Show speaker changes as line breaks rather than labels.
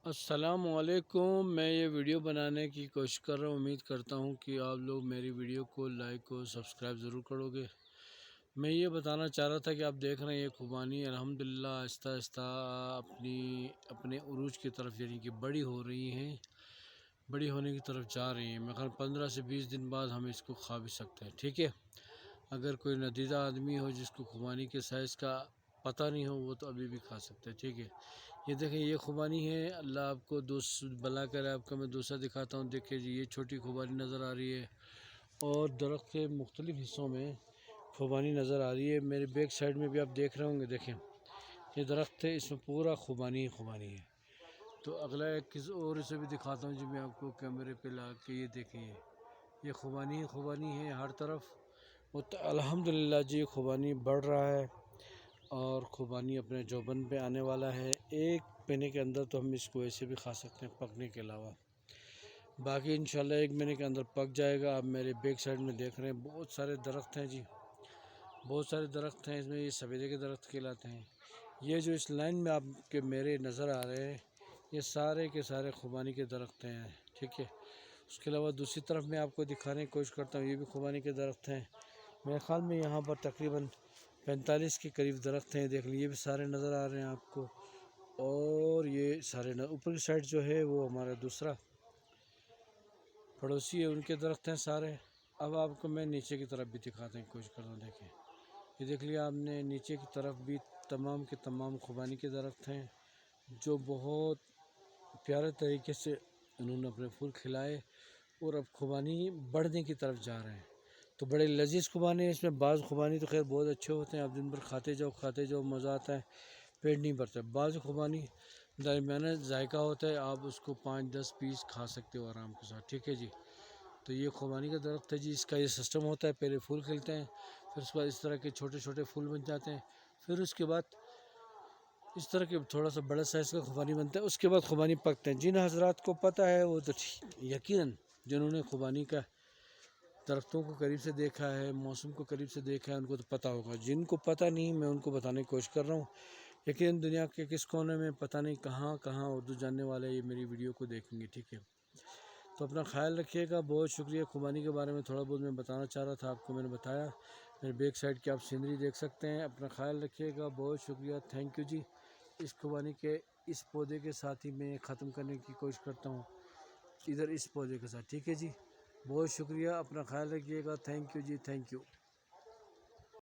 السلام علیکم۔ میں یہ ویڈیو بنانے کی کوشش کر رہا ہوں، امید کرتا ہوں کہ آپ لوگ میری ویڈیو کو لائک اور سبسکرائب ضرور کرو گے۔ میں یہ بتانا چاہ رہا تھا کہ آپ دیکھ رہے ہیں یہ خوبانی الحمدللہ آہستہ آہستہ اپنے عروج کی طرف یعنی کہ بڑی ہو رہی ہیں، بڑی ہونے کی طرف جا رہی ہیں۔ مگر 15 سے 20 دن بعد ہم اس کو کھا بھی سکتے ہیں، ٹھیک ہے۔ اگر کوئی ندیدہ آدمی ہو جس کو خوبانی کے سائز کا پتہ نہیں ہو، وہ تو ابھی بھی کھا سکتے ہیں، ٹھیک ہے۔ یہ دیکھیں یہ خوبانی ہے، اللہ آپ کو بلا کرے آپ کا میں دوسرا دکھاتا ہوں۔ دیکھیں جی، یہ چھوٹی خوبانی نظر آ رہی ہے اور درخت کے مختلف حصوں میں خوبانی نظر آ رہی ہے۔ میرے بیک سائیڈ میں بھی آپ دیکھ رہے ہوں گے، دیکھیں یہ درخت ہے، اس میں پورا خوبانی ہی خوبانی ہے۔ تو اگلا ایک کسی اور سے بھی دکھاتا ہوں جی میں آپ کو کیمرے پہ لا کے۔ یہ دیکھیں یہ خوبانی ہی خوبانی ہے ہر طرف۔ الحمدللہ جی خوبانی بڑھ رہا ہے اور خوبانی اپنے جوبن پہ آنے والا ہے۔ ایک مہینے کے اندر تو ہم اس کو ایسے بھی کھا سکتے ہیں پکنے کے علاوہ، باقی انشاءاللہ ایک مہینے کے اندر پک جائے گا۔ آپ میرے بیک سائیڈ میں دیکھ رہے ہیں بہت سارے درخت ہیں جی، بہت سارے درخت ہیں۔ اس میں یہ سفیدے کے درخت کہلاتے ہیں۔ یہ جو اس لائن میں آپ کے میرے نظر آ رہے ہیں، یہ سارے کے سارے خوبانی کے درخت ہیں، ٹھیک ہے۔ اس کے علاوہ دوسری طرف میں آپ کو دکھانے کی کوشش کرتا ہوں، یہ بھی خوبانی کے درخت ہیں۔ میرے خیال میں یہاں پر تقریباً 45 کے قریب درخت ہیں، دیکھ لیجیے، یہ بھی سارے نظر آ رہے ہیں آپ کو۔ اور یہ سارے اوپر کی سائڈ جو ہے وہ ہمارا دوسرا پڑوسی ہے، ان کے درخت ہیں سارے۔ اب آپ کو میں نیچے کی طرف بھی دکھانے کی کوشش کرتا ہوں، دیکھیں یہ دیکھ لیا آپ نے، نیچے کی طرف بھی تمام کے تمام خوبانی کے درخت ہیں جو بہت پیارے طریقے سے انہوں نے اپنے پھول کھلائے اور اب خوبانی بڑھنے کی طرف جا رہے ہیں۔ تو بڑے لذیذ خوبانی ہیں اس میں۔ بعض خوبانی تو خیر بہت اچھے ہوتے ہیں، آپ دن بھر کھاتے جاؤ مزہ آتا ہے، پیٹ نہیں بھرتا۔ بعض خوبانی درمیانا ذائقہ ہوتا ہے، آپ اس کو 5-10 پیس کھا سکتے ہو آرام کے ساتھ، ٹھیک ہے جی۔ تو یہ خوبانی کا درخت ہے جی، اس کا یہ سسٹم ہوتا ہے، پہلے پھول کھلتے ہیں، پھر اس کے بعد اس طرح کے چھوٹے چھوٹے پھول بن جاتے ہیں، پھر اس کے بعد اس طرح کے تھوڑا سا بڑا سائز کا خوبانی بنتا ہے، اس کے بعد خوبانی پکتے ہیں۔ جن حضرات کو پتہ ہے وہ تو یقیناً جنہوں نے خوبانی کا درختوں کو قریب سے دیکھا ہے، موسم کو قریب سے دیکھا ہے، ان کو تو پتہ ہوگا۔ جن کو پتہ نہیں، میں ان کو بتانے کی کوشش کر رہا ہوں۔ یقیناً دنیا کے کس کونے میں پتہ نہیں کہاں کہاں اردو جاننے والے یہ میری ویڈیو کو دیکھیں گے، ٹھیک ہے۔ تو اپنا خیال رکھیے گا، بہت شکریہ۔ خوبانی کے بارے میں تھوڑا بہت میں بتانا چاہ رہا تھا آپ کو، میں نے بتایا۔ میرے بیک سائڈ کی آپ سینری دیکھ سکتے ہیں۔ اپنا خیال رکھیے گا، بہت شکریہ، تھینک یو جی۔ اس خوبانی کے اس پودے کے ساتھ ہی میں ختم کرنے کی کوشش کرتا ہوں، ادھر اس پودے کے ساتھ، ٹھیک ہے جی۔ بہت شکریہ، اپنا خیال رکھیے گا، تھینک یو جی، تھینک یو۔